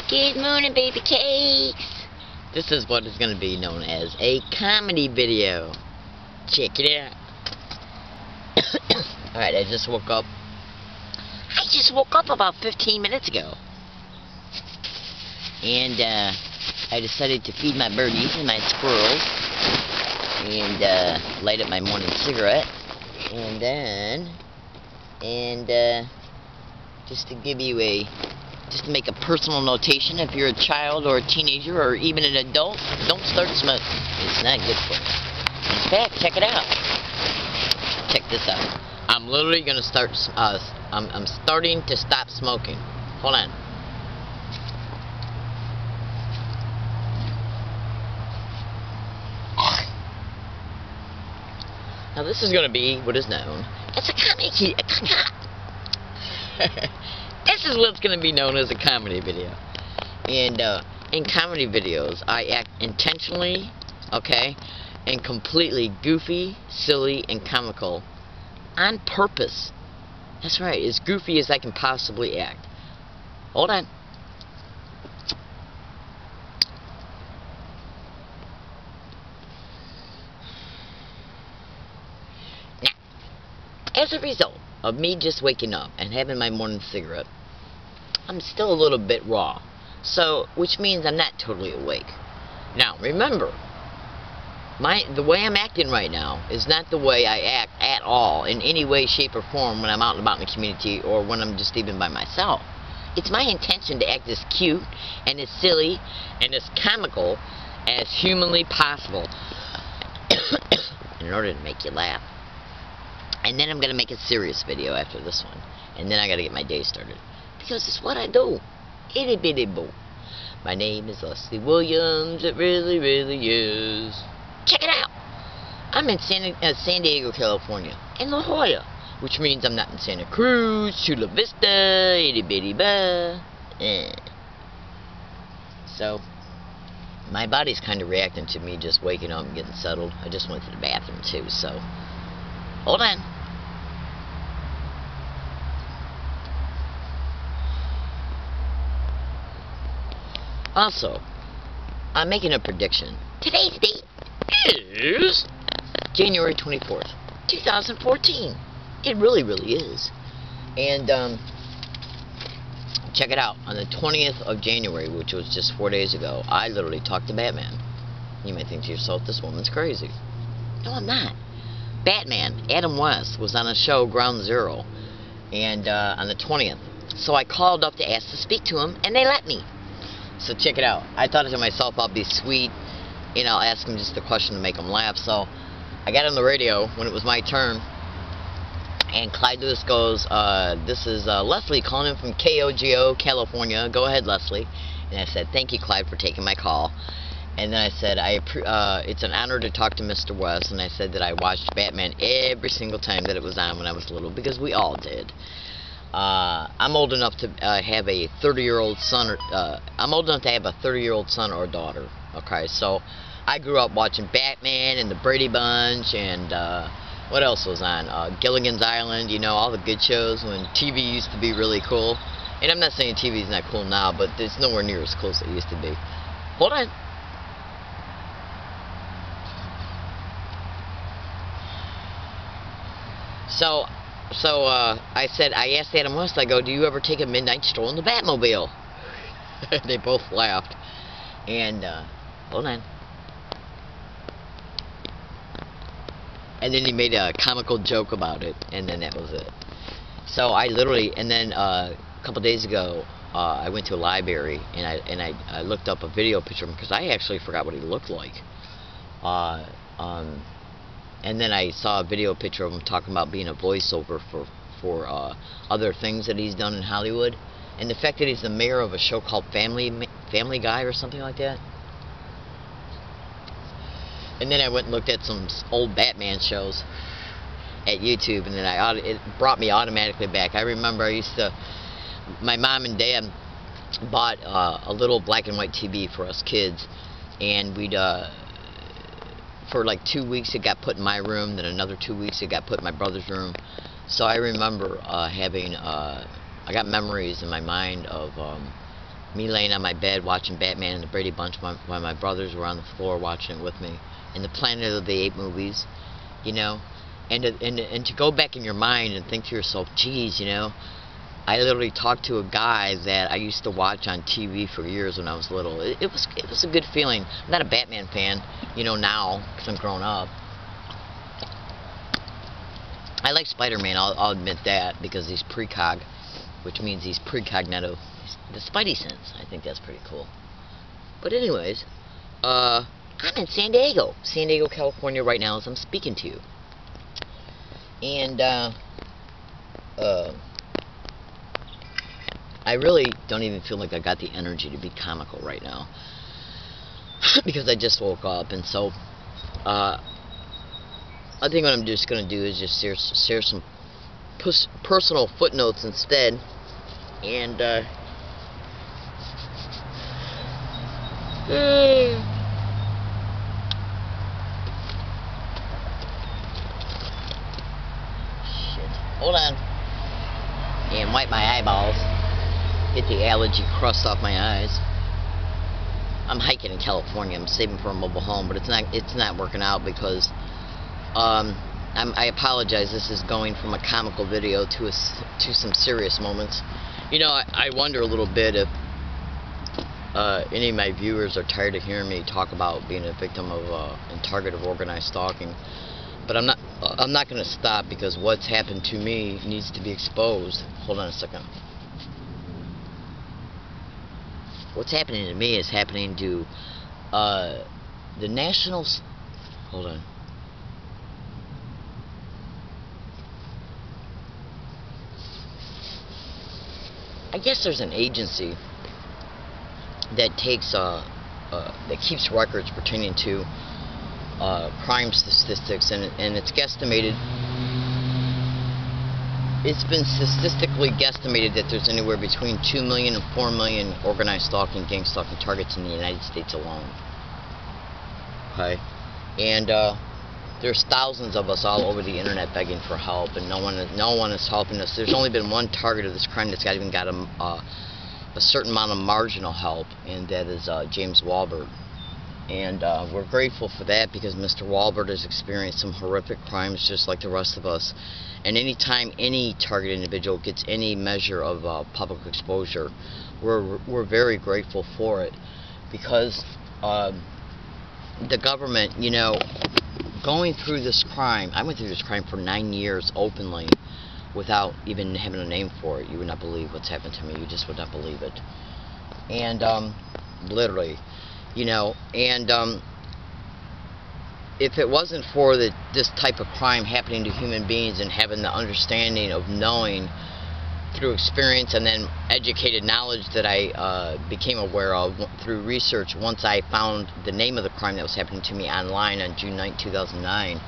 Good morning, baby cakes. This is what is going to be known as a comedy video. Check it out. Alright, I just woke up. About 15 minutes ago. And I decided to feed my birdies and my squirrels. And light up my morning cigarette. And then, just to give you just to make a personal notation, if you're a child or a teenager or even an adult, don't start smoking. It's not good for you. In fact, check it out. Check this out. I'm literally gonna start. I'm starting to stop smoking. Hold on. Now this is gonna be what is known as a comedy. This is what's going to be known as a comedy video. And in comedy videos, I act intentionally, okay, and completely goofy, silly, and comical on purpose. That's right, as goofy as I can possibly act. Hold on. Now, as a result of me just waking up and having my morning cigarette, I'm still a little bit raw, so which means I'm not totally awake. Now remember, the way I'm acting right now is not the way I act at all in any way, shape, or form when I'm out and about in the community or when I'm just even by myself. It's my intention to act as cute and as silly and as comical as humanly possible in order to make you laugh. And then I'm going to make a serious video after this one. And then I got to get my day started. Because it's what I do. Itty bitty boo. My name is Leslie Williams. It really, really is. Check it out. I'm in San Diego, California. In La Jolla. Which means I'm not in Santa Cruz, Chula Vista, itty bitty ba. So, my body's kind of reacting to me just waking up and getting settled. I just went to the bathroom too, so hold on. Also, I'm making a prediction. Today's date is January 24th, 2014. It really, really is. And, check it out. On the 20th of January, which was just 4 days ago, I literally talked to Batman. You may think to yourself, this woman's crazy. No, I'm not. Batman, Adam West, was on a show, Ground Zero, and on the 20th. So I called up to ask to speak to him, and they let me. So check it out. I thought to myself, I'll be sweet, and I'll ask him just a question to make him laugh. So I got on the radio when it was my turn, and Clyde Lewis goes, this is Leslie calling in from KOGO, California. Go ahead, Leslie. And I said, thank you, Clyde, for taking my call. And then I said, it's an honor to talk to Mr. West. And I said that I watched Batman every single time that it was on when I was little, because we all did. I'm old enough to have a 30-year-old son. I'm old enough to have a 30-year-old son or daughter. Okay, so I grew up watching Batman and the Brady Bunch and what else was on? Gilligan's Island. You know, all the good shows when TV used to be really cool. And I'm not saying TV is not cool now, but it's nowhere near as cool as it used to be. Hold on. So I asked Adam West, I go, do you ever take a midnight stroll in the Batmobile? They both laughed. And, hold on. And then he made a comical joke about it, and then that was it. So I literally, and then a couple days ago, I went to a library, and I looked up a video picture of him, because I actually forgot what he looked like. And then I saw a video picture of him talking about being a voiceover for other things that he's done in Hollywood. And the fact that he's the mayor of a show called Family Guy or something like that. And then I went and looked at some old Batman shows at YouTube, and then it brought me automatically back. I remember my mom and dad bought a little black and white TV for us kids, and we'd for like 2 weeks it got put in my room, then another 2 weeks it got put in my brother's room. So I remember I got memories in my mind of me laying on my bed watching Batman and the Brady Bunch while my brothers were on the floor watching it with me, and the Planet of the Apes movies, you know, and to go back in your mind and think to yourself, geez, you know, I literally talked to a guy that I used to watch on TV for years when I was little. It was a good feeling. I'm not a Batman fan, you know, now, because I'm grown up. I like Spider-Man, I'll admit that, because he's precog, which means he's precognitive. The Spidey sense, I think that's pretty cool. But anyways, I'm in San Diego, California right now as I'm speaking to you. And, I really don't even feel like I got the energy to be comical right now. Because I just woke up, and so, I think what I'm just going to do is just share some personal footnotes instead. And, shit. Hold on. And wipe my eyeballs. Get the allergy crust off my eyes. I'm hiking in California. I'm saving for a mobile home, but it's not working out because I apologize. This is going from a comical video to some serious moments. You know, I wonder a little bit if any of my viewers are tired of hearing me talk about being a victim of and target of organized stalking. But I'm not going to stop, because what's happened to me needs to be exposed. Hold on a second. What's happening to me is happening to the national... Hold on. I guess there's an agency that takes that keeps records pertaining to crime statistics, and it's guesstimated. It's been statistically guesstimated that there's anywhere between 2 million and 4 million organized stalking, gang stalking targets in the United States alone. Okay, and there's thousands of us all over the internet begging for help, and no one is helping us. There's only been one target of this crime that's even got a certain amount of marginal help, and that is James Walbert. And we're grateful for that, because Mr. Walbert has experienced some horrific crimes just like the rest of us. And anytime any targeted individual gets any measure of public exposure, we're very grateful for it, because the government, you know, going through this crime, I went through this crime for 9 years openly without even having a name for it. You would not believe what's happened to me. You just would not believe it. And literally, you know, and if it wasn't for this type of crime happening to human beings, and having the understanding of knowing through experience and then educated knowledge that I became aware of through research once I found the name of the crime that was happening to me online on June 9, 2009,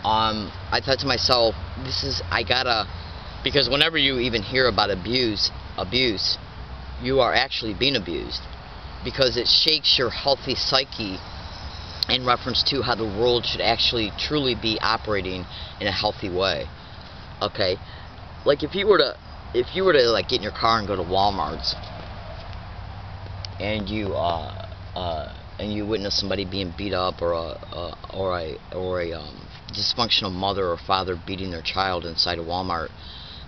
I thought to myself, because whenever you even hear about abuse, you are actually being abused, because it shakes your healthy psyche in reference to how the world should actually truly be operating in a healthy way. Okay, like if you were to like get in your car and go to Walmart's, and you witness somebody being beat up, or a dysfunctional mother or father beating their child inside a Walmart,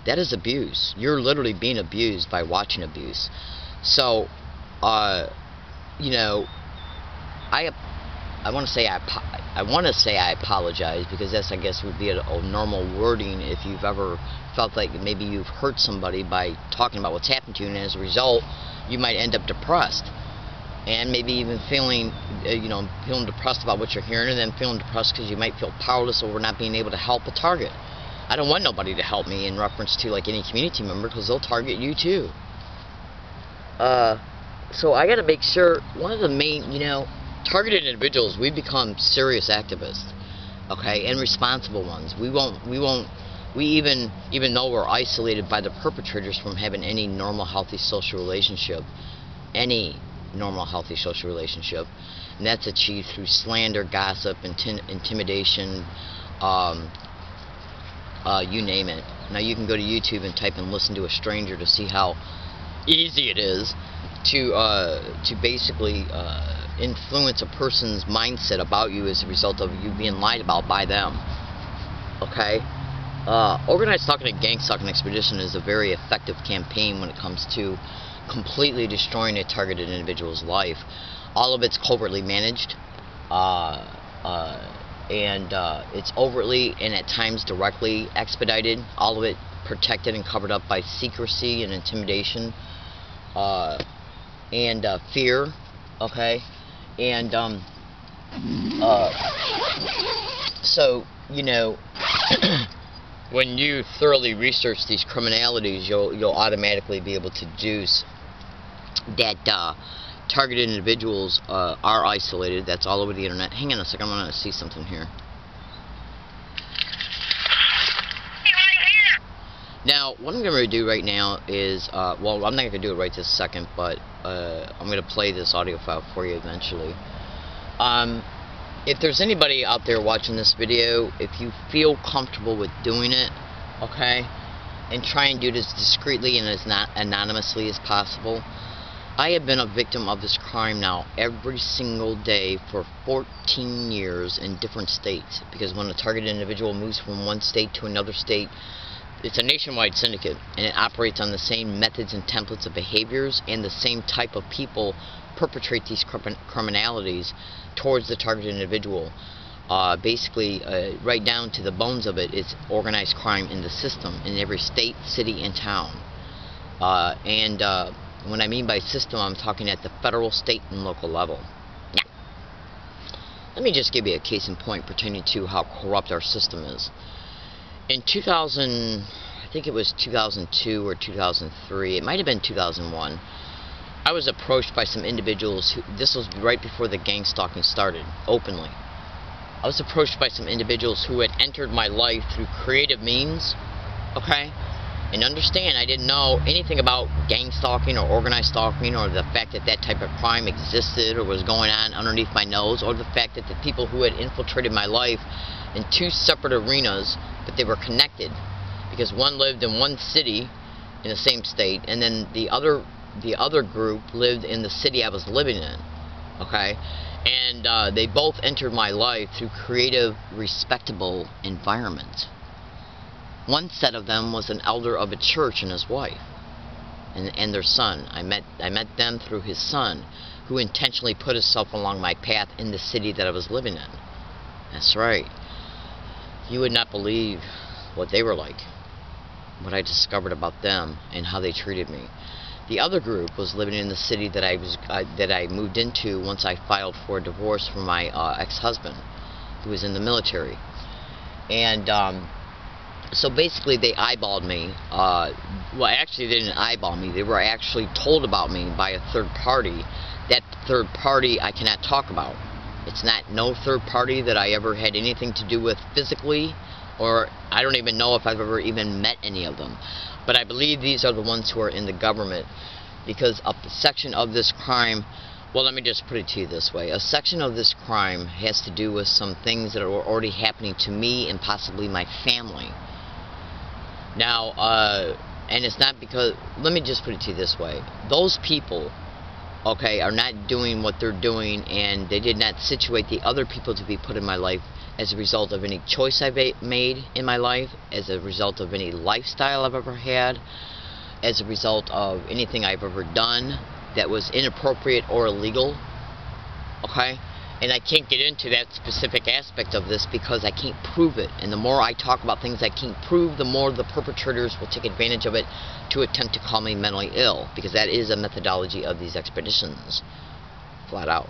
that is abuse. You're literally being abused by watching abuse. So, you know, I want to say I apologize, because that's, I guess, would be a normal wording if you've ever felt like maybe you've hurt somebody by talking about what's happened to you, and as a result, you might end up depressed, and maybe even feeling depressed about what you're hearing, and then feeling depressed because you might feel powerless over not being able to help a target. I don't want nobody to help me in reference to like any community member, because they'll target you too. So I got to make sure, one of the main, targeted individuals, we become serious activists, okay, and responsible ones. We even though we're isolated by the perpetrators from having any normal, healthy social relationship, and that's achieved through slander, gossip, intimidation, you name it. Now you can go to YouTube and type in "listen to a stranger" to see how easy it is to basically influence a person's mindset about you as a result of you being lied about by them. Okay? Organized stalking and gang stalking expedition is a very effective campaign when it comes to completely destroying a targeted individual's life. All of it's covertly managed, and it's overtly and at times directly expedited. All of it protected and covered up by secrecy and intimidation, and fear. Okay, and so you know. When you thoroughly research these criminalities, you'll automatically be able to deduce that targeted individuals are isolated. That's all over the internet. Hang on a second, I want to see something here. Now, what I'm going to do right now is, well, I'm not going to do it right this second, but I'm going to play this audio file for you eventually. If there's anybody out there watching this video, if you feel comfortable with doing it, okay, and try and do it as discreetly and as not anonymously as possible. I have been a victim of this crime now every single day for 14 years in different states, because when a targeted individual moves from one state to another state, it's a nationwide syndicate, and it operates on the same methods and templates of behaviors, and the same type of people perpetrate these criminalities towards the targeted individual. Basically, right down to the bones of it, it's organized crime in the system in every state, city, and town. When I mean by system, I'm talking at the federal, state, and local level. Now, let me just give you a case in point pertaining to how corrupt our system is. In 2000, I think it was 2002 or 2003, it might have been 2001, I was approached by some individuals who, this was right before the gang stalking started, openly. I was approached by some individuals who had entered my life through creative means, okay? And understand, I didn't know anything about gang stalking or organized stalking, or the fact that that type of crime existed or was going on underneath my nose, or the fact that the people who had infiltrated my life in two separate arenas, but they were connected, because one lived in one city in the same state, and then the other group lived in the city I was living in, okay? And they both entered my life through creative, respectable environments. One set of them was an elder of a church and his wife, and their son. I met them through his son, who intentionally put himself along my path in the city that I was living in. That's right. You would not believe what they were like, what I discovered about them, and how they treated me. The other group was living in the city that I moved into once I filed for a divorce from my ex-husband, who was in the military. And so basically they eyeballed me. Well, actually they didn't eyeball me. They were actually told about me by a third party. That third party I cannot talk about. It's not no third party that I ever had anything to do with physically, or I don't even know if I've ever even met any of them. But I believe these are the ones who are in the government, because a section of this crime, well, let me just put it to you this way. A section of this crime has to do with some things that are already happening to me and possibly my family. Now, and it's not because, let me just put it to you this way. Those people, okay, are not doing what they're doing, and they did not situate the other people to be put in my life as a result of any choice I've made in my life, as a result of any lifestyle I've ever had, as a result of anything I've ever done that was inappropriate or illegal, okay? And I can't get into that specific aspect of this because I can't prove it. And the more I talk about things I can't prove, the more the perpetrators will take advantage of it to attempt to call me mentally ill, because that is a methodology of these expeditions, flat out.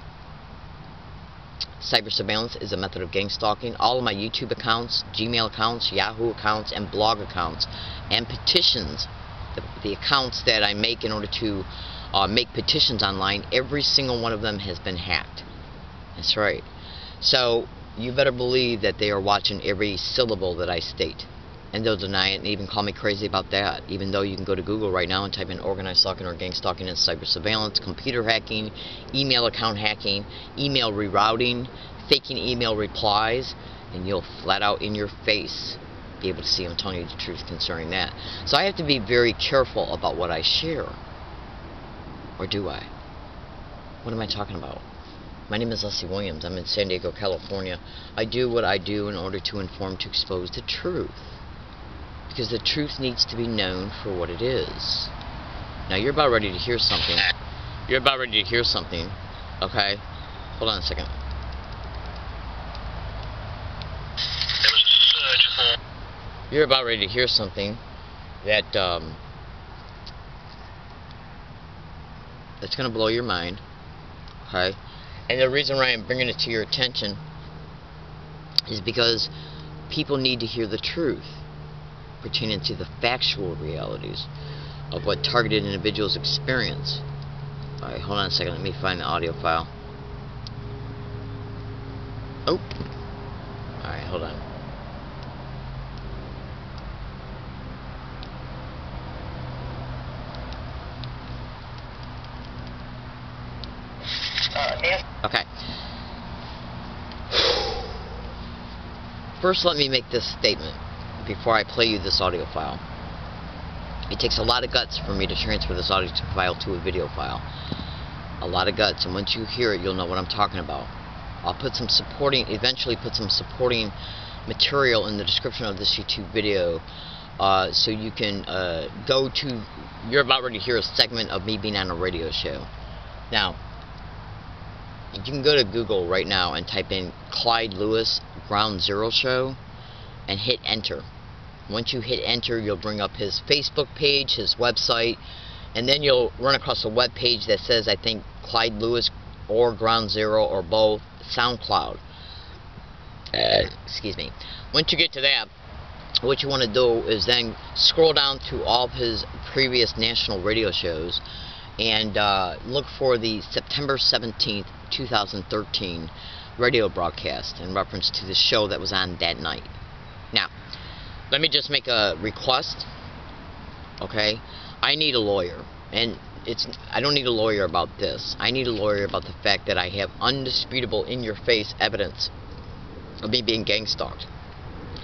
Cyber surveillance is a method of gang stalking. All of my YouTube accounts, Gmail accounts, Yahoo accounts, and blog accounts, and petitions, the accounts that I make in order to make petitions online, every single one of them has been hacked. That's right. So you better believe that they are watching every syllable that I state. And they'll deny it and even call me crazy about that, even though you can go to Google right now and type in organized stalking or gang stalking and cyber surveillance, computer hacking, email account hacking, email rerouting, faking email replies, and you'll flat out in your face be able to see I'm telling you the truth concerning that. So I have to be very careful about what I share. Or do I? What am I talking about? My name is Leslie Williams. I'm in San Diego, California. I do what I do in order to inform, to expose the truth. Because the truth needs to be known for what it is. Now, you're about ready to hear something. You're about ready to hear something. Okay? Hold on a second. You're about ready to hear something that, that's going to blow your mind. Okay? And the reason why I'm bringing it to your attention is because people need to hear the truth pertaining to the factual realities of what targeted individuals experience. Alright, hold on a second. Let me find the audio file. Oh. Alright, hold on. Okay. First, let me make this statement before I play you this audio file. It takes a lot of guts for me to transfer this audio file to a video file. A lot of guts, and once you hear it, you'll know what I'm talking about. I'll put some supporting, eventually put some supporting material in the description of this YouTube video, so you can go to, you're about ready to hear a segment of me being on a radio show. Now, you can go to Google right now and type in Clyde Lewis Ground Zero Show and hit enter. Once you hit enter, you'll bring up his Facebook page, his website, and then you'll run across a web page that says, I think, Clyde Lewis or Ground Zero or both, SoundCloud. Excuse me. Once you get to that, what you want to do is then scroll down to all of his previous national radio shows and look for the September 17th, 2013 radio broadcast in reference to the show that was on that night. Now, let me just make a request. Okay? I need a lawyer. And I don't need a lawyer about this. I need a lawyer about the fact that I have undisputable, in-your-face evidence of me being gang stalked.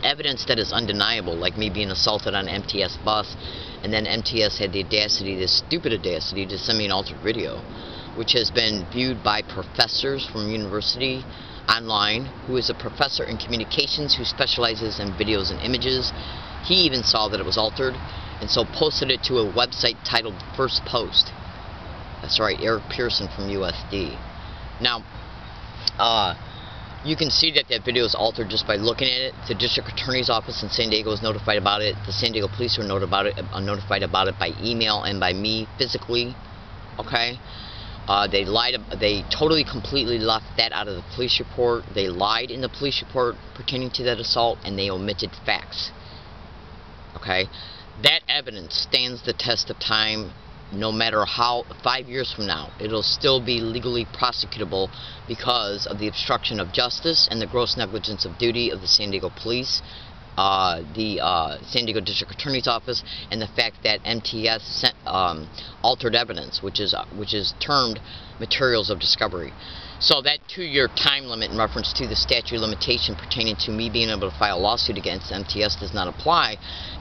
Evidence that is undeniable, like me being assaulted on an MTS bus, and then MTS had the audacity, this stupid audacity, to send me an altered video, which has been viewed by professors from university online, who is a professor in communications who specializes in videos and images. He even saw that it was altered, and so posted it to a website titled First Post. That's right, Eric Pearson from USD. Now, you can see that that video is altered just by looking at it. The district attorney's office in San Diego was notified about it. The San Diego police were notified about it by email and by me physically. Okay? They lied. They totally, completely left that out of the police report. They lied in the police report pertaining to that assault, and they omitted facts. Okay? That evidence stands the test of time. No matter how, 5 years from now, it'll still be legally prosecutable because of the obstruction of justice and the gross negligence of duty of the San Diego Police, the San Diego District Attorney's Office, and the fact that MTS sent altered evidence, which is termed materials of discovery. So that 2-year time limit in reference to the statute of limitation pertaining to me being able to file a lawsuit against MTS does not apply,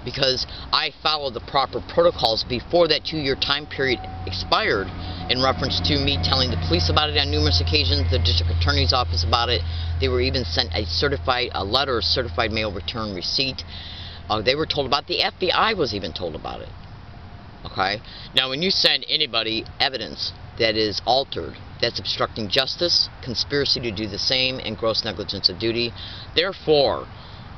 because I followed the proper protocols before that 2-year time period expired in reference to me telling the police about it on numerous occasions, the district attorney's office about it. They were even sent a letter, certified mail return receipt. They were told about it. The FBI was even told about it. Okay? Now, when you send anybody evidence that is altered, that's obstructing justice, conspiracy to do the same, and gross negligence of duty, therefore,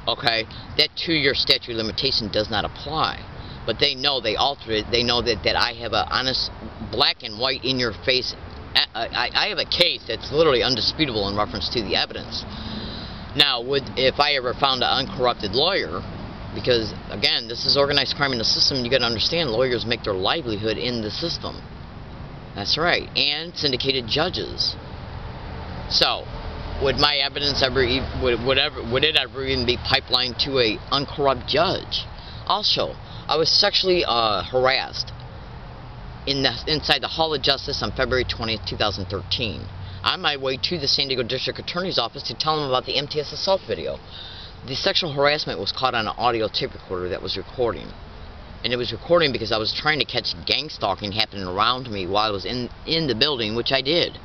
okay, that 2-year statute of limitation does not apply. But they know they altered it. They know that I have a honest, black and white, in your face. I have a case that's literally undisputable in reference to the evidence. Now, if I ever found an uncorrupted lawyer, because again, this is organized crime in the system, you got to understand, lawyers make their livelihood in the system. That's right, and syndicated judges. So, would my evidence ever, would it ever even be pipelined to a uncorrupt judge? Also, I was sexually harassed inside the Hall of Justice on February 20th, 2013. On my way to the San Diego District Attorney's Office to tell them about the MTS assault video. The sexual harassment was caught on an audio tape recorder that was recording. and it was recording because I was trying to catch gang stalking happening around me while I was in the building, which I did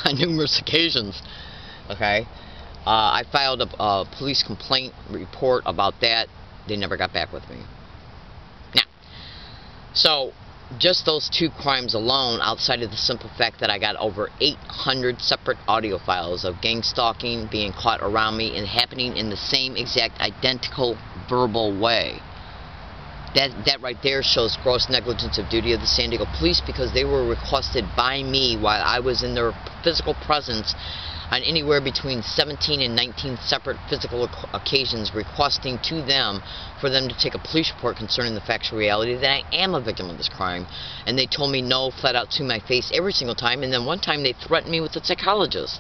on numerous occasions. Okay, I filed a police complaint report about that. They never got back with me. Now, so just those 2 crimes alone, outside of the simple fact that I got over 800 separate audio files of gang stalking being caught around me and happening in the same exact identical verbal way. That right there shows gross negligence of duty of the San Diego Police, because they were requested by me while I was in their physical presence on anywhere between 17 and 19 separate physical occasions, requesting to them for them to take a police report concerning the factual reality that I am a victim of this crime. And they told me no, flat out to my face every single time. And then one time they threatened me with a psychologist.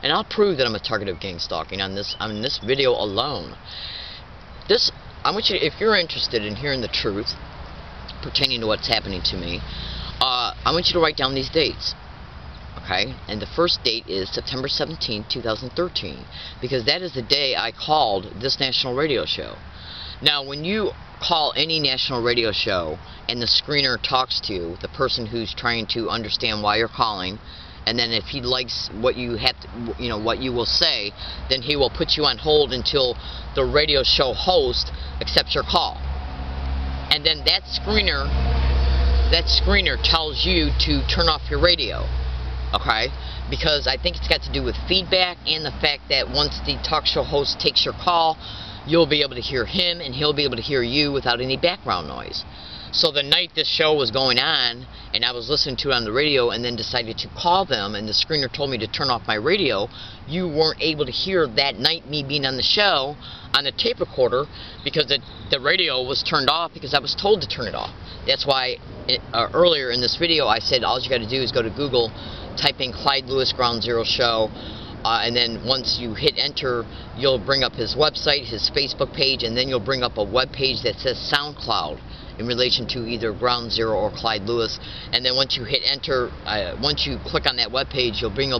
And I'll prove that I'm a target of gang stalking on this video alone. I want you to, if you're interested in hearing the truth pertaining to what's happening to me, I want you to write down these dates. Okay, and the first date is September 17, 2013, because that is the day I called this national radio show. Now, when you call any national radio show and the screener talks to the person who's trying to understand why you're calling, and then if he likes what you have to, what you will say, then he will put you on hold until the radio show host accepts your call. And then that screener tells you to turn off your radio. Okay, because I think it's got to do with feedback and the fact that once the talk show host takes your call, you'll be able to hear him and he'll be able to hear you without any background noise. So the night this show was going on and I was listening to it on the radio and then decided to call them and the screener told me to turn off my radio, you weren't able to hear that night me being on the show on the tape recorder because the radio was turned off because I was told to turn it off. That's why earlier in this video I said all you got to do is go to Google, type in Clyde Lewis Ground Zero Show, and then once you hit enter, you'll bring up his website, his Facebook page, and then you'll bring up a web page that says SoundCloud in relation to either Ground Zero or Clyde Lewis. And then once you hit enter, once you click on that web page, you'll be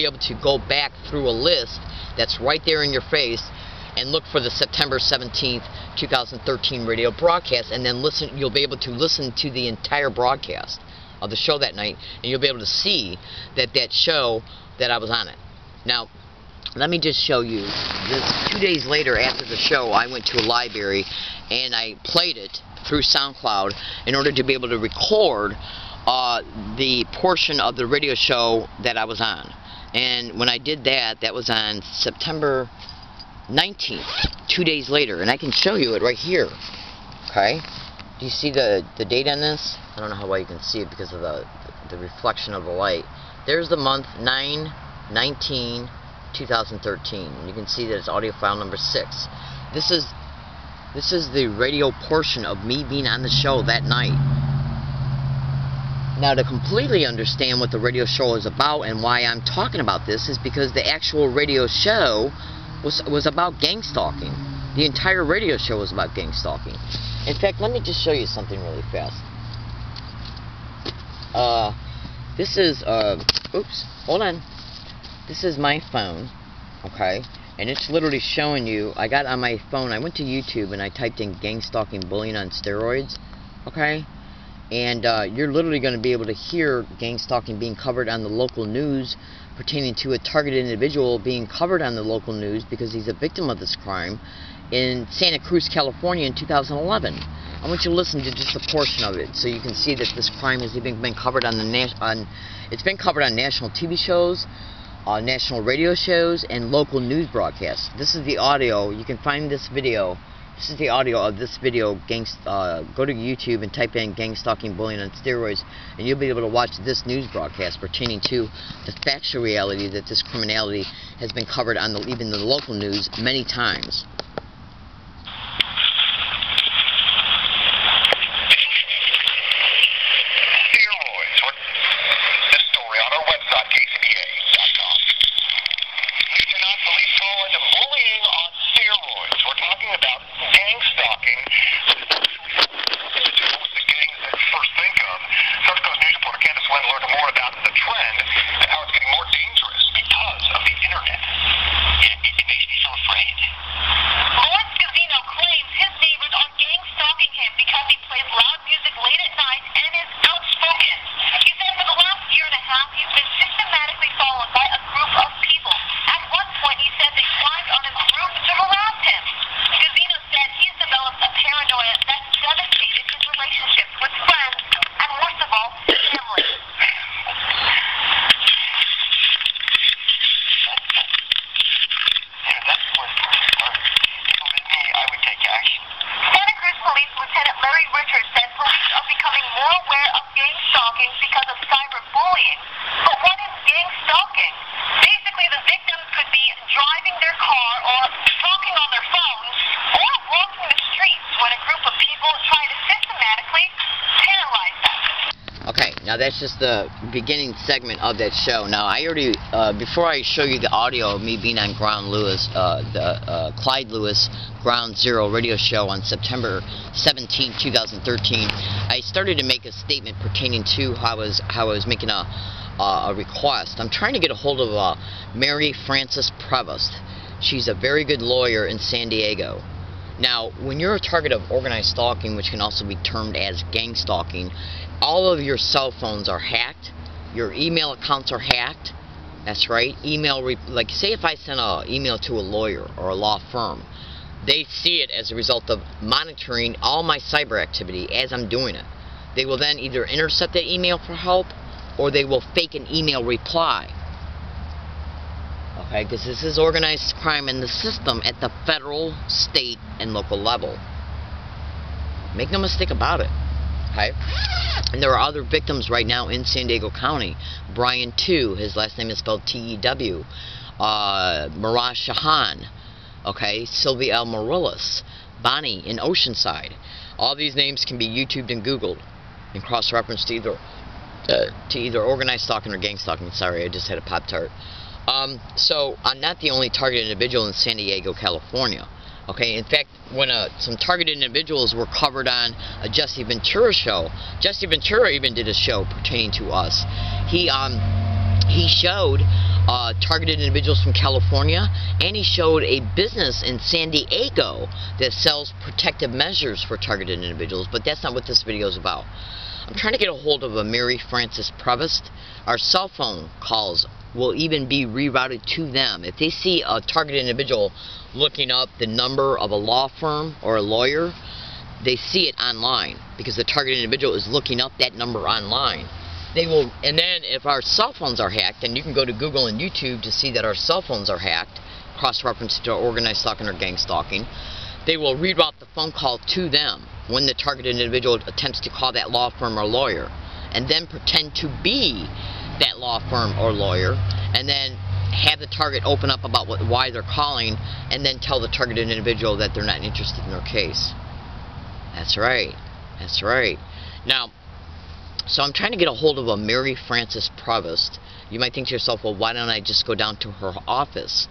able to go back through a list that's right there in your face and look for the September 17th, 2013 radio broadcast, and then you'll be able to listen to the entire broadcast of the show that night, and you'll be able to see that show that I was on it. Now, let me just show you this. 2 days later after the show, I went to a library and I played it through SoundCloud in order to be able to record the portion of the radio show that I was on. And when I did that, that was on September 19th, 2 days later, and I can show you it right here. Okay? Do you see the date on this? I don't know how well you can see it because of the reflection of the light. There's the month 9/19/2013. You can see that it's audio file number 6. This is the radio portion of me being on the show that night. Now, to completely understand what the radio show is about and why I'm talking about this is because the actual radio show was about gang stalking. The entire radio show was about gang stalking. In fact, let me just show you something really fast. This is, oops, hold on. This is my phone, okay? And it's literally showing you, I got on my phone, I went to YouTube and I typed in gang stalking bullying on steroids, okay? And you're literally going to be able to hear gang stalking being covered on the local news pertaining to a targeted individual being covered on the local news because he's a victim of this crime in Santa Cruz, California in 2011. I want you to listen to just a portion of it so you can see that this crime has been covered on it's been covered on national TV shows, national radio shows, and local news broadcasts. This is the audio. You can find this video. This is the audio of this video. Go to YouTube and type in gang stalking bullying on steroids, and you'll be able to watch this news broadcast pertaining to the factual reality that this criminality has been covered on even the local news many times. Because he plays bullying. But what is gang stalking? Basically, the victims could be driving their car or talking on their phones or walking the streets when a group of people try to systematically terrorize them. Okay, now that's just the beginning segment of that show. Now, I already, before I show you the audio of me being on Ground Lewis, the Clyde Lewis Ground Zero radio show on September 17, 2013, I started to make a statement pertaining to how I was making a request. I'm trying to get a hold of Mary Frances Prevost. She's a very good lawyer in San Diego. Now, when you're a target of organized stalking, which can also be termed as gang stalking, all of your cell phones are hacked, your email accounts are hacked. That's right, like say if I send an email to a lawyer or a law firm, they see it as a result of monitoring all my cyber activity as I'm doing it. They will then either intercept that email for help, or they will fake an email reply. Okay, because this is organized crime in the system at the federal, state, and local level. Make no mistake about it. Okay? And there are other victims right now in San Diego County. Brian Tew, his last name is spelled T-E-W. Miraj Shahan. Okay? Sylvia L. Marillis. Bonnie in Oceanside. All these names can be YouTubed and Googled and cross-referenced to either organized stalking or gang stalking. Sorry, I just had a Pop-Tart. So I'm not the only targeted individual in San Diego, California. Okay, in fact, when some targeted individuals were covered on a Jesse Ventura show, Jesse Ventura even did a show pertaining to us. He showed targeted individuals from California, and he showed a business in San Diego that sells protective measures for targeted individuals, but that's not what this video is about. I'm trying to get a hold of a Mary Frances Prevost. Our cell phone calls will even be rerouted to them. If they see a targeted individual looking up the number of a law firm or a lawyer, they see it online because the targeted individual is looking up that number online. They will, and then if our cell phones are hacked, and you can go to Google and YouTube to see that our cell phones are hacked, cross-reference to organized stalking or gang stalking, they will reroute the phone call to them when the targeted individual attempts to call that law firm or lawyer, and then pretend to be that law firm or lawyer, and then have the target open up about why they're calling, and then tell the targeted individual that they're not interested in their case. That's right. That's right. Now, so I'm trying to get a hold of a Mary Frances Prevost. You might think to yourself, well, why don't I just go down to her office?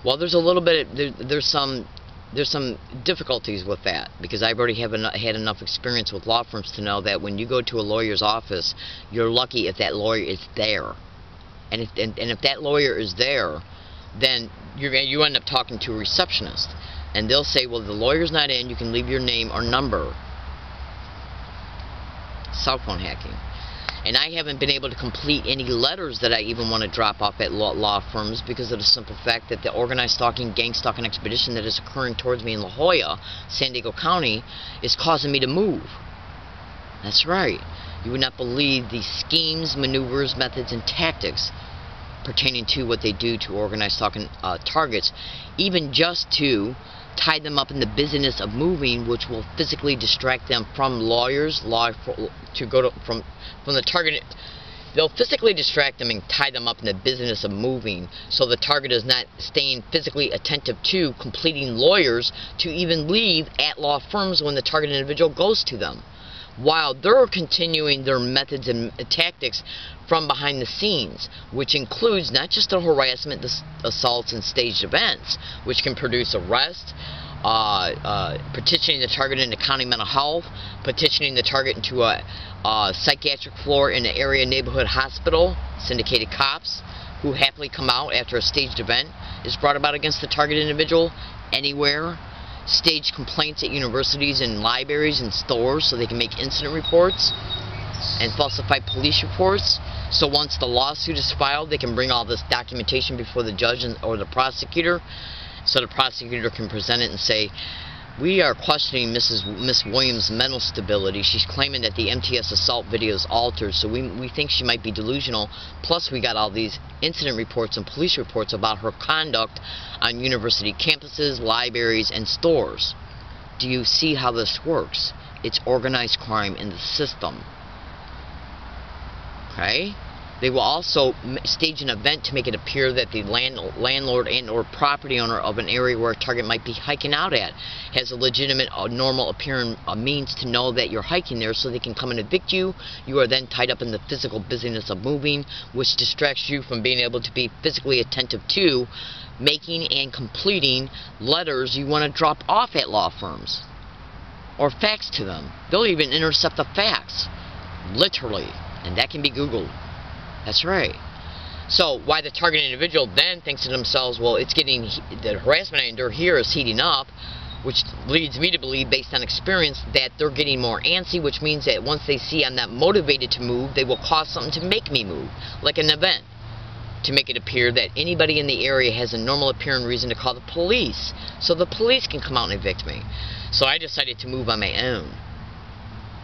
Well, there's a little bit, there's some difficulties with that, because I've already had enough experience with law firms to know that when you go to a lawyer's office, you're lucky if that lawyer is there. And if that lawyer is there, then you end up talking to a receptionist, and they'll say, well, the lawyer's not in, you can leave your name or number. Cell phone hacking. And I haven't been able to complete any letters that I even want to drop off at law firms because of the simple fact that the organized stalking, gang stalking expedition that is occurring towards me in La Jolla, San Diego County, is causing me to move. That's right. You would not believe the schemes, maneuvers, methods, and tactics pertaining to what they do to organized stalking targets, even just to tie them up in the business of moving, which will physically distract them from lawyers, from the target. They'll physically distract them and tie them up in the business of moving, so the target is not staying physically attentive to completing lawyers to even leave at law firms when the targeted individual goes to them, while they're continuing their methods and tactics from behind the scenes, which includes not just the harassment, the assaults, and staged events, which can produce arrest, petitioning the target into county mental health, petitioning the target into a psychiatric floor in an area neighborhood hospital, syndicated cops who happily come out after a staged event is brought about against the targeted individual anywhere, stage complaints at universities and libraries and stores so they can make incident reports and falsify police reports, so once the lawsuit is filed they can bring all this documentation before the judge or the prosecutor, so the prosecutor can present it and say, we are questioning Miss Williams' mental stability. She's claiming that the MTS assault video is altered, so we think she might be delusional. Plus, we got all these incident reports and police reports about her conduct on university campuses, libraries, and stores. Do you see how this works? It's organized crime in the system. Okay? They will also stage an event to make it appear that the landlord and or property owner of an area where a target might be hiking out at has a legitimate, normal appearance means to know that you're hiking there, so they can come and evict you. You are then tied up in the physical busyness of moving, which distracts you from being able to be physically attentive to making and completing letters you want to drop off at law firms or fax to them. They'll even intercept the fax, literally, and that can be Googled. That's right. So why the target individual then thinks to themselves, well, it's getting, the harassment I endure here is heating up, which leads me to believe, based on experience, that they're getting more antsy, which means that once they see I'm not motivated to move, they will cause something to make me move, like an event, to make it appear that anybody in the area has a normal appearing reason to call the police, so the police can come out and evict me. So I decided to move on my own.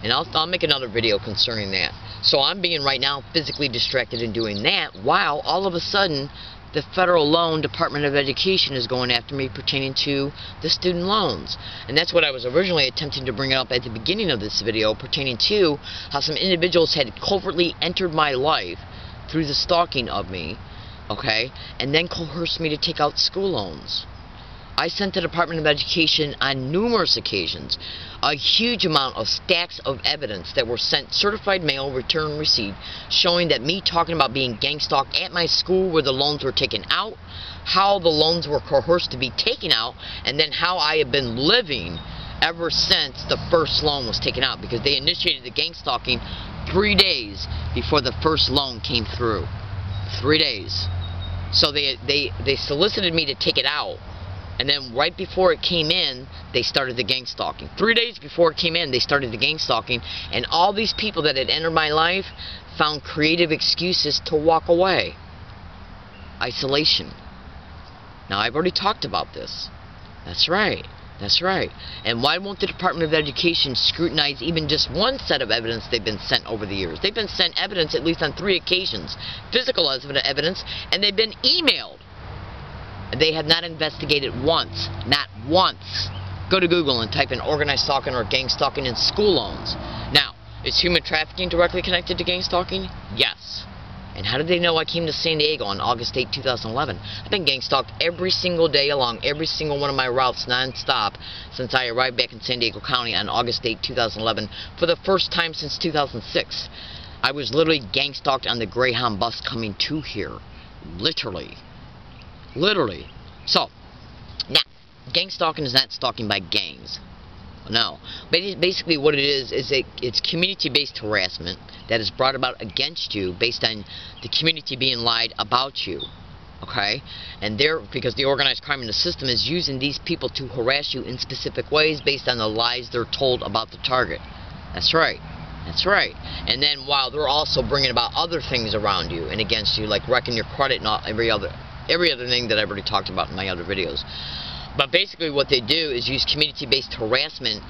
And I'll make another video concerning that. So I'm being right now physically distracted in doing that, while all of a sudden the Federal Loan Department of Education is going after me pertaining to the student loans. And that's what I was originally attempting to bring up at the beginning of this video, pertaining to how some individuals had covertly entered my life through the stalking of me, okay, and then coerced me to take out school loans. I sent the Department of Education on numerous occasions a huge amount of stacks of evidence that were sent certified mail, return receipt, showing that me talking about being gang stalked at my school where the loans were taken out, how the loans were coerced to be taken out, and then how I have been living ever since the first loan was taken out, because they initiated the gang stalking 3 days before the first loan came through. 3 days. So they solicited me to take it out, and then right before it came in, they started the gang stalking. 3 days before it came in, they started the gang stalking, and all these people that had entered my life found creative excuses to walk away. Isolation. Now, I've already talked about this. That's right. That's right. And why won't the Department of Education scrutinize even just one set of evidence they've been sent over the years? They've been sent evidence at least on 3 occasions. Physical evidence, and they've been emailed. They have not investigated once. Not once. Go to Google and type in organized stalking or gang stalking and school loans. Now, is human trafficking directly connected to gang stalking? Yes. And how did they know I came to San Diego on August 8, 2011? I've been gang stalked every single day along every single one of my routes non-stop since I arrived back in San Diego County on August 8, 2011 for the first time since 2006. I was literally gang stalked on the Greyhound bus coming to here. Literally. Literally. So, now, gang stalking is not stalking by gangs. No. Basically what it is it's community-based harassment that is brought about against you based on the community being lied about you. Okay? And because the organized crime in the system is using these people to harass you in specific ways based on the lies they're told about the target. That's right. That's right. And then while they're also bringing about other things around you and against you, like wrecking your credit and every other thing that I've already talked about in my other videos. But basically what they do is use community-based harassment,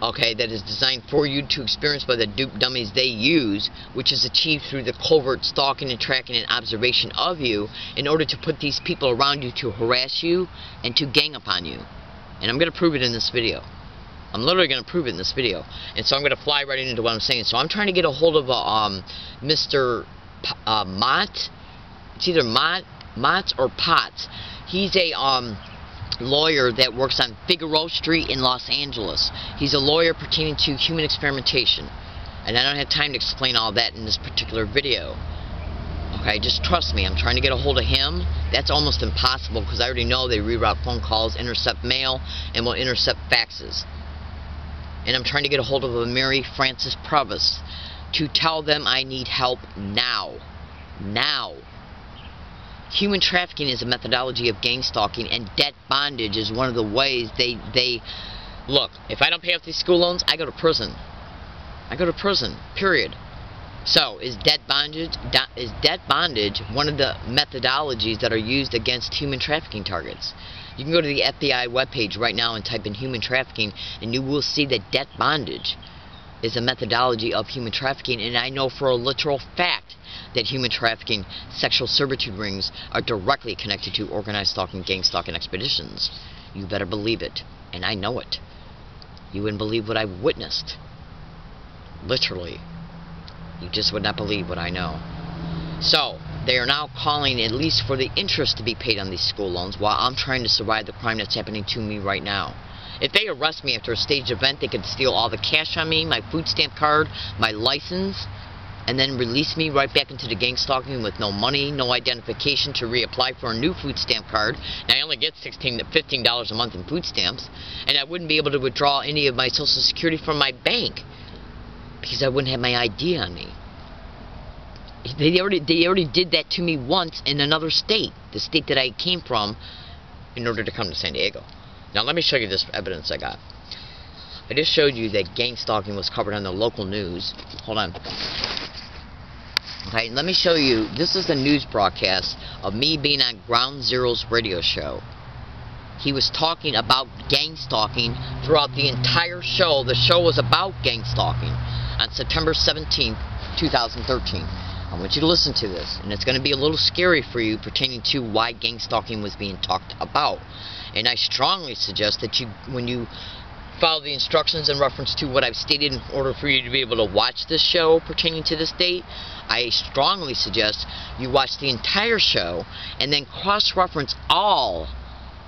okay, that is designed for you to experience by the dupe dummies they use, which is achieved through the covert stalking and tracking and observation of you in order to put these people around you to harass you and to gang upon you. And I'm going to prove it in this video. I'm literally going to prove it in this video. And so I'm going to fly right into what I'm saying. So I'm trying to get a hold of Mr. Mott. It's either Mott or Potts. He's a lawyer that works on Figueroa Street in Los Angeles. He's a lawyer pertaining to human experimentation. And I don't have time to explain all that in this particular video. Okay, just trust me. I'm trying to get a hold of him. That's almost impossible because I already know they reroute phone calls, intercept mail, and will intercept faxes. And I'm trying to get a hold of a Mary Frances Provost to tell them I need help now. Now. Human trafficking is a methodology of gang stalking, and debt bondage is one of the ways they look. If I don't pay off these school loans, I go to prison. I go to prison, period. So, is debt bondage one of the methodologies that are used against human trafficking targets? You can go to the FBI webpage right now and type in human trafficking, and you will see that debt bondage is a methodology of human trafficking, and I know for a literal fact that human trafficking, sexual servitude rings are directly connected to organized stalking, gang stalking expeditions. You better believe it, and I know it. You wouldn't believe what I've witnessed. Literally. You just would not believe what I know. So, they are now calling at least for the interest to be paid on these school loans while I'm trying to survive the crime that's happening to me right now. If they arrest me after a staged event, they could steal all the cash on me, my food stamp card, my license, and then release me right back into the gang stalking with no money, no identification to reapply for a new food stamp card. And I only get $16 to $15 a month in food stamps, and I wouldn't be able to withdraw any of my Social Security from my bank because I wouldn't have my ID on me. They already did that to me once in another state, the state that I came from, in order to come to San Diego. Now let me show you this evidence I got. I just showed you that gang stalking was covered on the local news. Hold on. Okay, let me show you. This is a news broadcast of me being on Ground Zero's radio show. He was talking about gang stalking throughout the entire show. The show was about gang stalking on September 17th, 2013. I want you to listen to this, and it's going to be a little scary for you pertaining to why gang stalking was being talked about. And I strongly suggest that when you follow the instructions in reference to what I've stated in order for you to be able to watch this show pertaining to this date, I strongly suggest you watch the entire show and then cross-reference all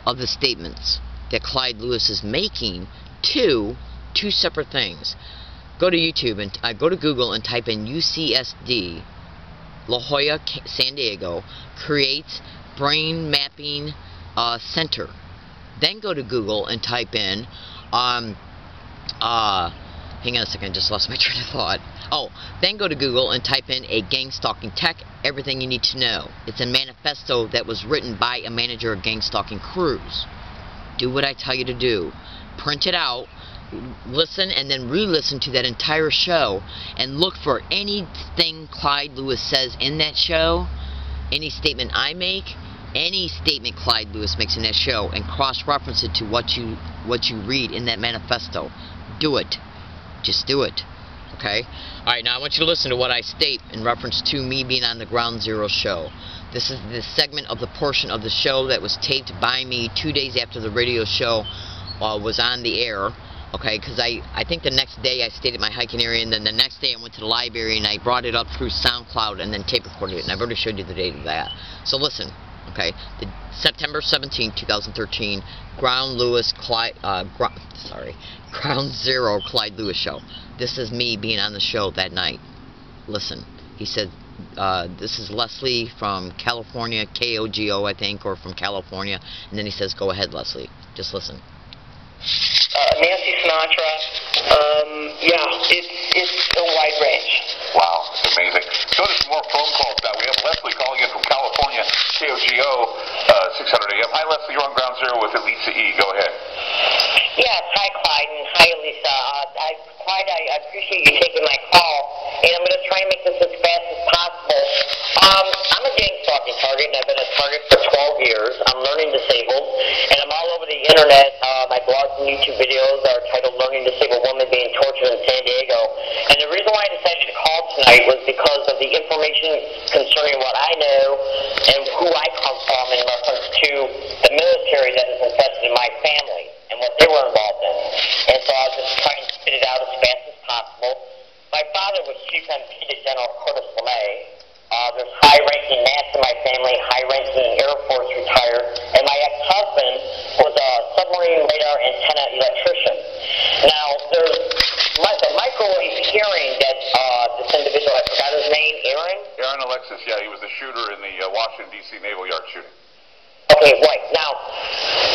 of the statements that Clyde Lewis is making to two separate things. Go to YouTube and go to Google and type in UCSD La Jolla, San Diego creates brain mapping center. Then go to Google and type in hang on a second, I just lost my train of thought. Then go to Google and type in a gang stalking tech, everything you need to know. It's a manifesto that was written by a manager of gang stalking crews. Do what I tell you to do. Print it out, listen, and then re-listen to that entire show and look for anything Clyde Lewis says in that show, any statement I make, any statement Clyde Lewis makes in that show, and cross-reference it to what you read in that manifesto. Do it. Just do it. Okay? Alright, now I want you to listen to what I state in reference to me being on the Ground Zero show. This is the segment of the portion of the show that was taped by me 2 days after the radio show was on the air. Okay, because I think the next day I stayed at my hiking area, and then the next day I went to the library and I brought it up through SoundCloud and then tape recorded it, and I've already showed you the date of that. So listen. Okay, the September 17, 2013, Ground Zero Clyde Lewis show. This is me being on the show that night. Listen, he said, this is Leslie from California, KOGO, I think, or from California, and then he says, go ahead, Leslie. Just listen. Nancy Sinatra, yeah, it's a wide range. Wow, it's amazing. Go to some more phone calls now. We have Leslie calling in from California, KOGO, 600 AM. Hi, Leslie, you're on Ground Zero with Elisa E. Go ahead. Yes, hi, Clyde, and hi, Elisa. Clyde, I appreciate you taking my call, and I'm going to try and make this as fast as possible. I'm a gang stalking target, and I've been a target for 12 years. I'm learning disabled, and I'm all over the internet. My blogs and YouTube videos are titled Learning Disabled Woman Being Tortured in San Diego. And the reason why I decided to call tonight was because of the information concerning what I know and who I come from in reference to the military that is infested in my family and what they were involved in. And so I was just trying to spit it out as fast as possible. My father was Chief MP to General Curtis LeMay. There's high-ranking NAS in my family, high-ranking Air Force retired, and my ex-husband was a submarine radar antenna electrician. Now, there's the microwave hearing that this individual, I forgot his name, Aaron Alexis, yeah, he was the shooter in the Washington, D.C. Naval Yard shooting. Okay, right. Now,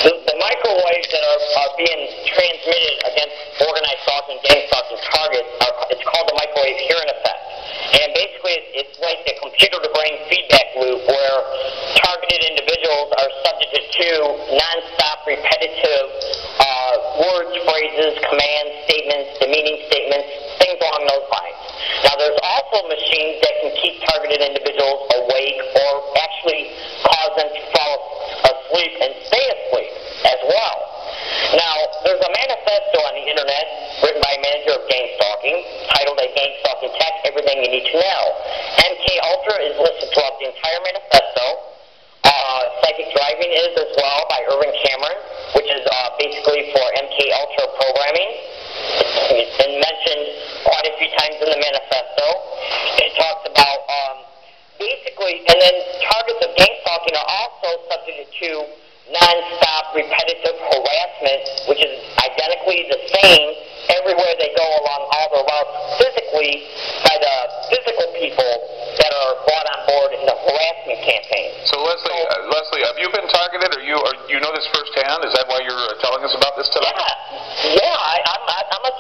the microwaves that are being transmitted against organized stalking, gang stalking targets, it's called the microwave hearing effect. And basically, it's like the computer-to-brain feedback loop where targeted individuals are subjected to non-stop, repetitive words, phrases, commands, statements, demeaning statements, things along those lines. Now, there's also machines that can keep targeted individuals awake or actually cause them to fall asleep and stay asleep as well. Now, there's a manifesto on the internet written by a manager of gang stalking titled A Gang Stalking Tech, Everything You Need to Know. MK Ultra is listed throughout the entire manifesto. Psychic Driving is as well by Irvin Cameron, which is basically for MK Ultra programming. It's been mentioned quite a few times in the manifesto. It talks about basically basically, and then targets of gang stalking are also subject to non-stop repetitive harassment, which is identically the same everywhere they go along all the routes physically by the physical people that are brought on board in the harassment campaign. So Leslie, have you been targeted, or you know this firsthand? Is that why you're telling us about this today? Yeah.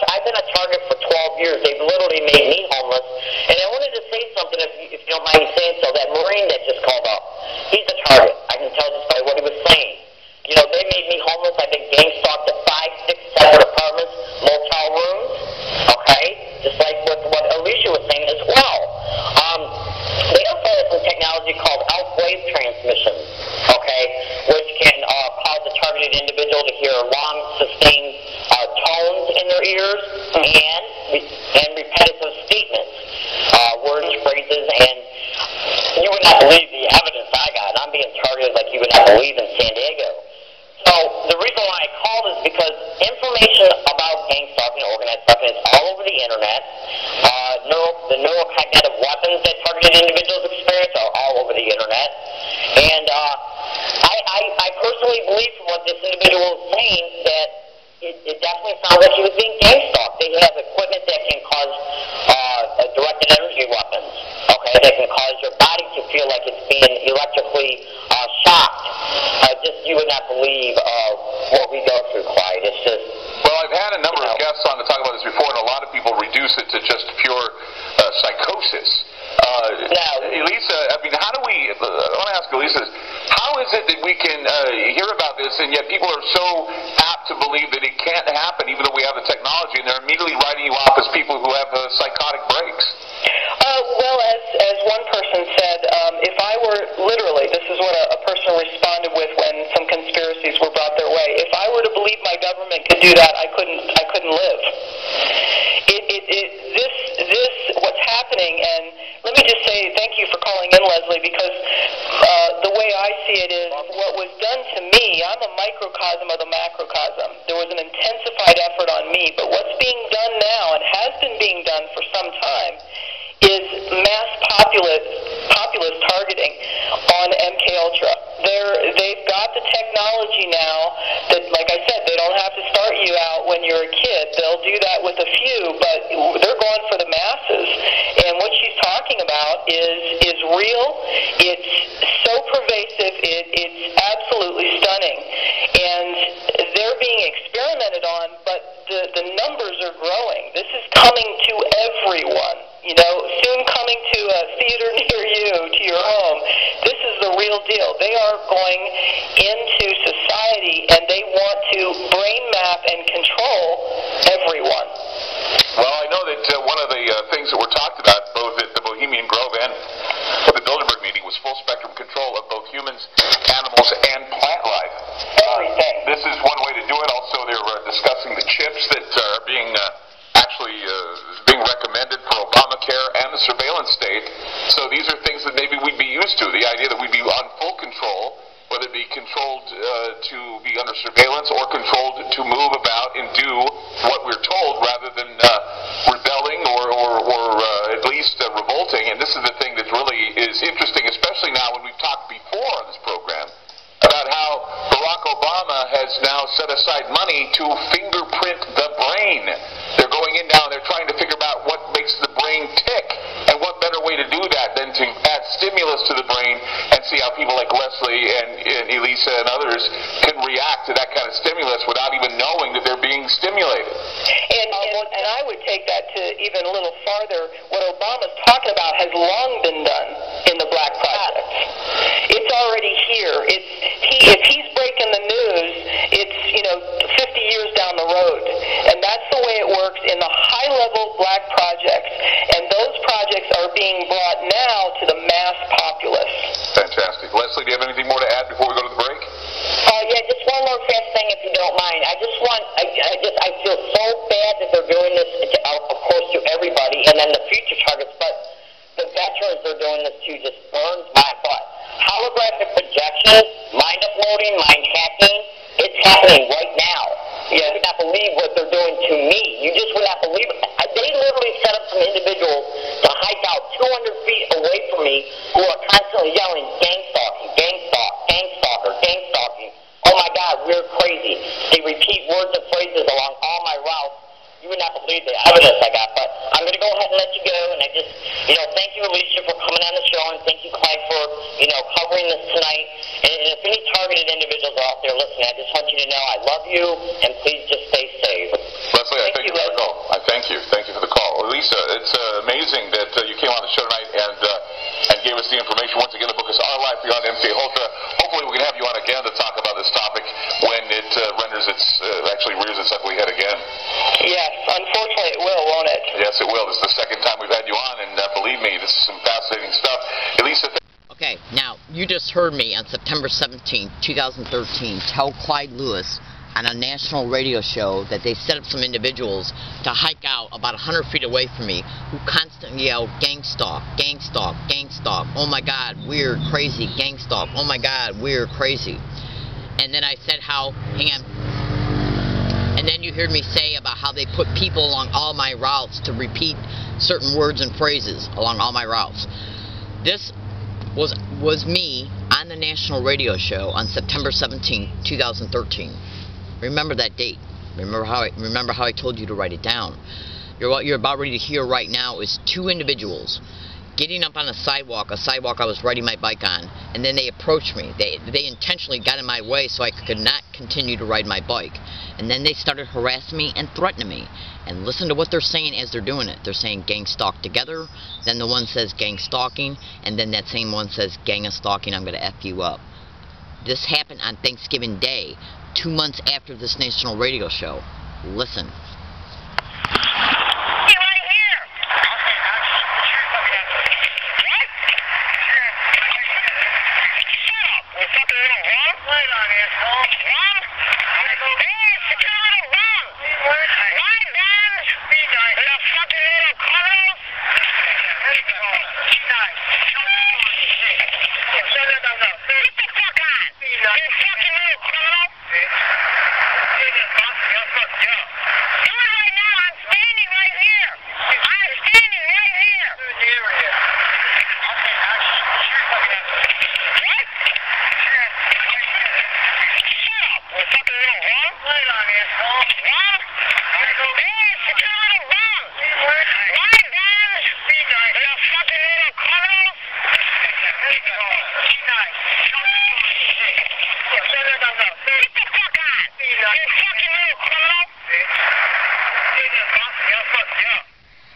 I've been a target for 12 years. They've literally made me homeless. And I wanted to say something, if you don't mind me saying so. That Marine that just called up, he's a target. I can tell just by what he was saying. You know, they made me homeless. I've been gang stalked at 5, 6 separate apartments, motel rooms. Okay, just like what Alicia was saying as well. They also have some technology called outwave transmissions, okay, which can cause a targeted individual to hear long, sustained tones in their ears and repetitive statements, words, phrases, and you would not believe the evidence I got. I'm being targeted like you would not believe in San Diego. So the reason why I called is because information about gang stalking and organized stalking is all over the internet. The neurocognitive weapons that targeted individuals experience are all over the internet. And I personally believe from what this individual is saying that it definitely sounds like he was being gang stalked. They have equipment that can cause directed energy weapons, okay, that can cause your body to feel like it's being electrically shocked. You would not believe what we go through, Clyde. It's just... Well, I've had a number of guests on to talk about this before, and a lot of people reduce it to just pure psychosis. Elisa, I mean, how do we... I want to ask Elisa, how is it that we can hear about this, and yet people are so apt to believe that it can't happen, even though we have the technology, and they're immediately writing you off as people who have psychotic breaks? Well, as one person said, if I were literally, this is what a person responded with when some conspiracies were brought their way. If I were to believe my government could do that, I couldn't live. This what's happening, and let me just say thank you for calling in, Leslie, because the way I see it is what was done to me. I'm a microcosm of the macrocosm. There was an intensified effort on me, but what's being done now and has been being done for some time is mass populist targeting on MKUltra. They've got the technology now that, like I said, they don't have to start you out when you're a kid. They'll do that with a few, but they're going for the masses. And what she's talking about is real. It's so pervasive. It's absolutely stunning. And they're being experimented on, but the numbers are growing. This is coming to everyone. You know, soon coming to a theater near you, to your home. This is the real deal. They are going into society, and they want to brain map and control everyone. Well, I know that one of the things that were talked about both at the Bohemian Grove and at the Bilderberg meeting was full spectrum control of both humans, animals, and plant life. Everything. This is one way to do it. Also, they're discussing the chips that are being being recommended for Obamacare and the surveillance state. So these are things that maybe we'd be used to. The idea that we'd be on full control, whether it be controlled to be under surveillance or controlled to move about and do what we're told rather than rebelling or at least revolting. And this is the thing that really is interesting, especially now when we've talked before on this program about how Barack Obama has now set aside money to fingerprint the brain. They're going in now and they're trying to figure out what makes the brain tick, and what better way to do that than to add stimulus to the brain and see how people like Leslie and Elisa and others can react to that kind of stimulus without even knowing that they're being stimulated. And I would take that to even a little farther. What Obama's talking about has long been done in the Black Project. It's already here. If he's breaking the news, it's 50 years down the road, and that's the way it works in the high-level Black projects. And those projects are being brought now to the mass populace. Fantastic. Leslie, do you have anything more to add before we go to the break? Yeah, just one more fast thing, if you don't mind. I feel so bad that they're doing this, of course, to everybody, and then the future targets, but the veterans they're doing this to just burns my butt. Holographic projection, mind uploading, mind hacking, it's happening right now. You would not believe what they're doing to me. You just would not believe it. They literally set up some individuals to hike out 200 feet away from me who are constantly minutes I got, but I'm going to go ahead and let you go, and I just, thank you, Alicia, for coming on the show, and thank you, Clyde, for, covering this tonight. And if any targeted individuals are out there listening, I just want you to know I love you, and please just stay safe. Leslie, I thank you for the call. I thank you. Thank you for the call. Lisa, it's amazing that you came on the show tonight and gave us the information. Once again, the book is Our Life Beyond MK Ultra. Hopefully we can have you on again to talk about this topic when it actually rears its ugly head again. Yes, unfortunately it will, won't it? Yes, it will. This is the second time we've had you on, and believe me, this is some fascinating stuff. Elisa, Okay, now, you just heard me on September 17, 2013, tell Clyde Lewis on a national radio show that they set up some individuals to hike out about 100 feet away from me who constantly yell, gang stalk, gang stalk, gang stalk, oh my God, weird, crazy, gang stalk, oh my God, weird, crazy. And then I said how, hang on, and then you heard me say about how they put people along all my routes to repeat certain words and phrases along all my routes. This was me on the national radio show on September 17, 2013. Remember that date. Remember how I told you to write it down. What you're about ready to hear right now is two individuals getting up on a sidewalk I was riding my bike on, and then they approached me. They intentionally got in my way so I could not continue to ride my bike. And then they started harassing me and threatening me. And listen to what they're saying as they're doing it. They're saying gang stalk together, then the one says gang stalking, and then that same one says gang of stalking, I'm going to F you up. This happened on Thanksgiving Day, 2 months after this national radio show. Listen.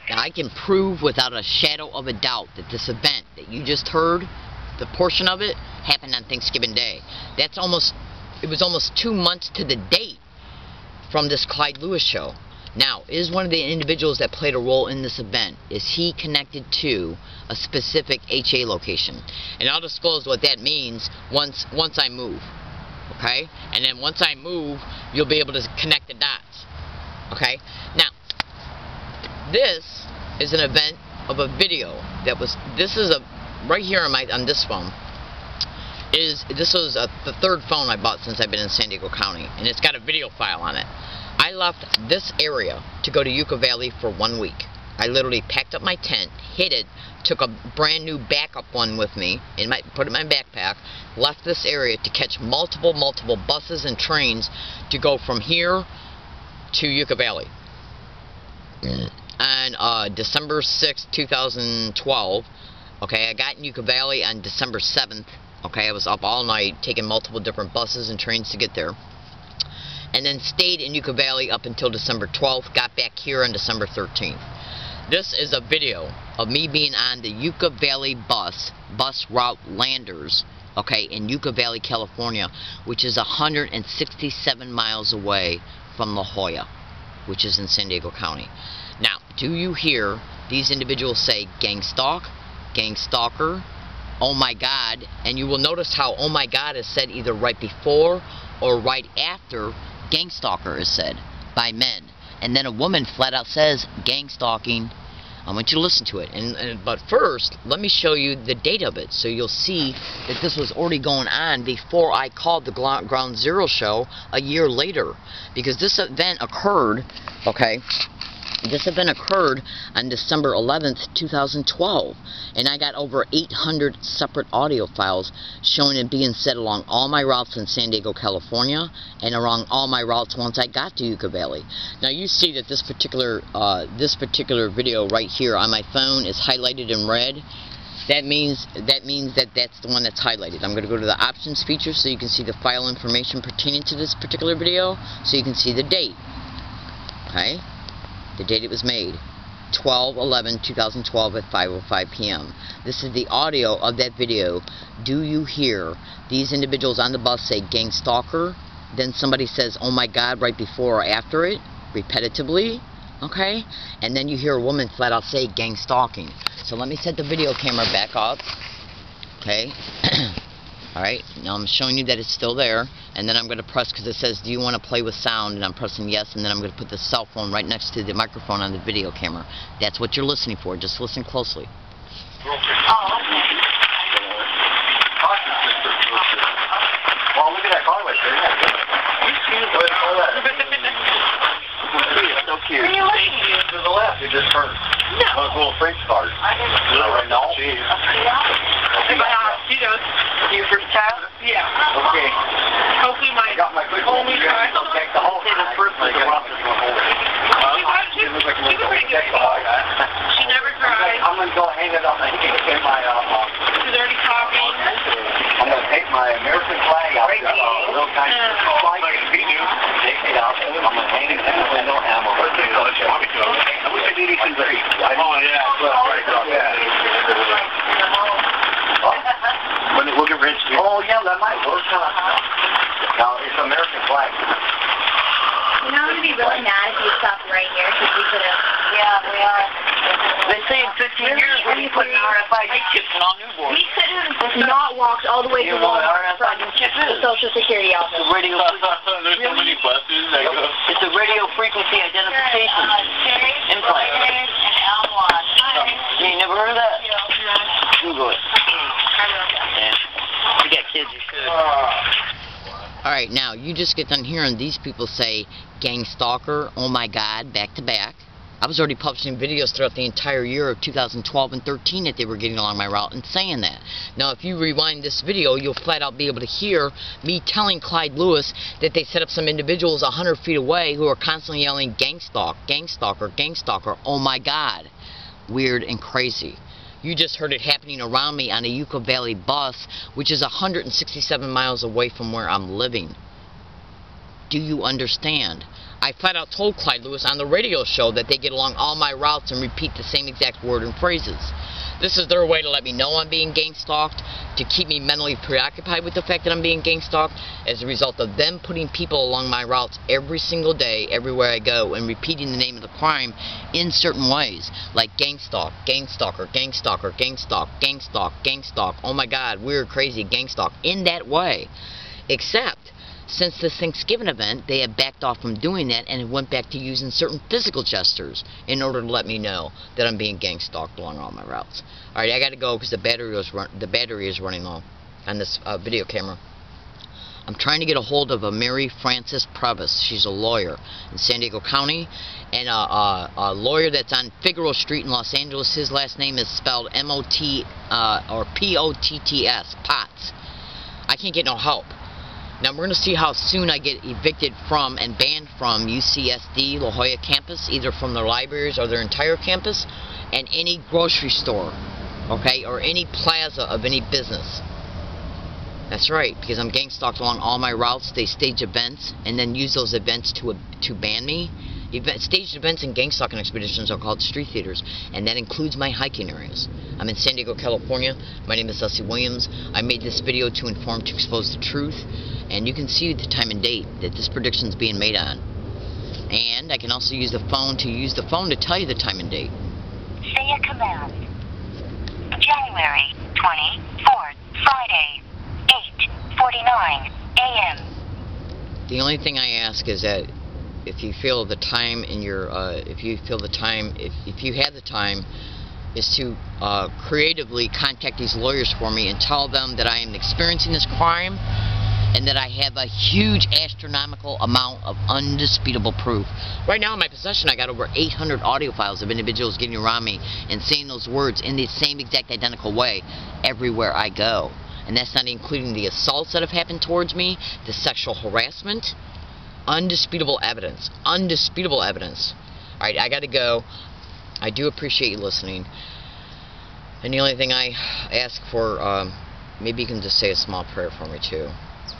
And I can prove without a shadow of a doubt that this event that you just heard, the portion of it, happened on Thanksgiving Day. It was almost 2 months to the date from this Clyde Lewis show. Now, is one of the individuals that played a role in this event, is he connected to a specific HA location? And I'll disclose what that means once I move. Okay? And then once I move, you'll be able to connect the dots. Okay? Now, this is an event of a video that was, right here on this phone, this was the third phone I bought since I've been in San Diego County, and it's got a video file on it. I left this area to go to Yucca Valley for 1 week. I literally packed up my tent, hid it, took a brand new backup one with me, put it in my backpack, left this area to catch multiple buses and trains to go from here to Yucca Valley. On December 6th, 2012, okay, I got in Yucca Valley on December 7th. Okay, I was up all night taking multiple different buses and trains to get there. And then stayed in Yucca Valley up until December 12th, got back here on December 13th. This is a video of me being on the Yucca Valley bus route Landers, okay, in Yucca Valley, California, which is 167 miles away from La Jolla, which is in San Diego County. Now, do you hear these individuals say gang stalk, gang stalker, oh my God, and you will notice how oh my God is said either right before or right after gang stalker is said by men. And then a woman flat out says gang stalking. I want you to listen to it. But first, let me show you the date of it so you'll see that this was already going on before I called the Ground Zero show a year later. Because this event occurred, okay, This event occurred on December 11th, 2012, and I got over 800 separate audio files showing it being said along all my routes in San Diego, California, and along all my routes once I got to Yucca Valley. Now you see that this particular video right here on my phone is highlighted in red. That means that that's the one that's highlighted. I'm going to go to the options feature so you can see the file information pertaining to this particular video, so you can see the date. Okay? The date it was made, 12/11/2012 at 5:05 p.m. This is the audio of that video. Do you hear these individuals on the bus say gang stalker? Then somebody says, oh my God, right before or after it, repetitively. Okay? And then you hear a woman flat out say gang stalking. So let me set the video camera back up. Okay? Alright, now I'm showing you that it's still there, and then I'm going to press, because it says, do you want to play with sound, and I'm pressing yes, and then I'm going to put the cell phone right next to the microphone on the video camera. That's what you're listening for. Just listen closely. Oh, okay. Well, look at that car right there. It's so cute. Where are you looking? To the left, it just turned. No. Those little French cars. I didn't see Right now. She does. Your first child? Yeah. Okay. Hopefully my I got my quick only child. I'll take the whole thing. The first one. It looks like a little She never cried. I'm going to go hang it up in my, She's already talking. I'm going to take my American flag out there, little kind of flag, take it out, I'm going to hang it in the window, and I'm going to I wish I did these things right. Oh, yeah. When they look at Rich, oh, yeah, that might work, huh? Now, it's American flag. You know, I'm going to be really mad if you stopped right here, because we could have... Yeah, we are. They say in 15 years we're going to put RFID chips in all newborns. We could have not walked all the way to Walmart from the Social Security office. It's a radio There's so many buses that go. It's a radio frequency identification implant. And Elmwood. You ain't never heard of that? Google it. Yeah. You got kids, you should. Alright, now you just get done hearing these people say gang stalker, oh my God, back to back. I was already publishing videos throughout the entire year of 2012 and 13 that they were getting along my route and saying that. Now, if you rewind this video, you'll flat out be able to hear me telling Clyde Lewis that they set up some individuals 100 feet away who are constantly yelling gang stalk, gang stalker, gang stalker, oh my God. Weird and crazy. You just heard it happening around me on a Yucca Valley bus, which is 167 miles away from where I'm living. Do you understand? I flat out told Clyde Lewis on the radio show that they get along all my routes and repeat the same exact word and phrases. This is their way to let me know I'm being gang stalked, to keep me mentally preoccupied with the fact that I'm being gang stalked, as a result of them putting people along my routes every single day, everywhere I go, and repeating the name of the crime in certain ways, like gang stalk, gang stalker, gang stalker, gang stalk, gang stalk, gang stalk, oh my God, weird, crazy, gang stalk, in that way. Except, since this Thanksgiving event, they have backed off from doing that and went back to using certain physical gestures in order to let me know that I'm being gang stalked along all my routes. Alright, I gotta go because the battery is running low on this video camera. I'm trying to get a hold of a Mary Frances Previs. She's a lawyer in San Diego County, and a lawyer that's on Figueroa Street in Los Angeles. His last name is spelled M-O-T or P-O-T-T-S, Potts. I can't get no help. Now we're going to see how soon I get evicted from and banned from UCSD La Jolla campus, either from their libraries or their entire campus, and any grocery store, okay, or any plaza of any business. That's right, because I'm gang stalked along all my routes. They stage events and then use those events to ban me. Staged events and gang stalking expeditions are called street theaters, and that includes my hiking areas. I'm in San Diego, California. My name is Leslie Williams. I made this video to inform, to expose the truth, and you can see the time and date that this prediction is being made on. And I can also use the phone to tell you the time and date. Say a command. January 24th, Friday, 8:49 a.m. The only thing I ask is that if you feel the time in your, if you have the time, is to creatively contact these lawyers for me and tell them that I am experiencing this crime and that I have a huge astronomical amount of undisputable proof. Right now in my possession, I got over 800 audio files of individuals getting around me and saying those words in the same exact identical way everywhere I go. And that's not including the assaults that have happened towards me, the sexual harassment. Undisputable evidence. Undisputable evidence. Alright, I gotta go. I do appreciate you listening. And the only thing I ask for, maybe you can just say a small prayer for me too.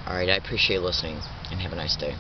Alright, I appreciate you listening, and have a nice day.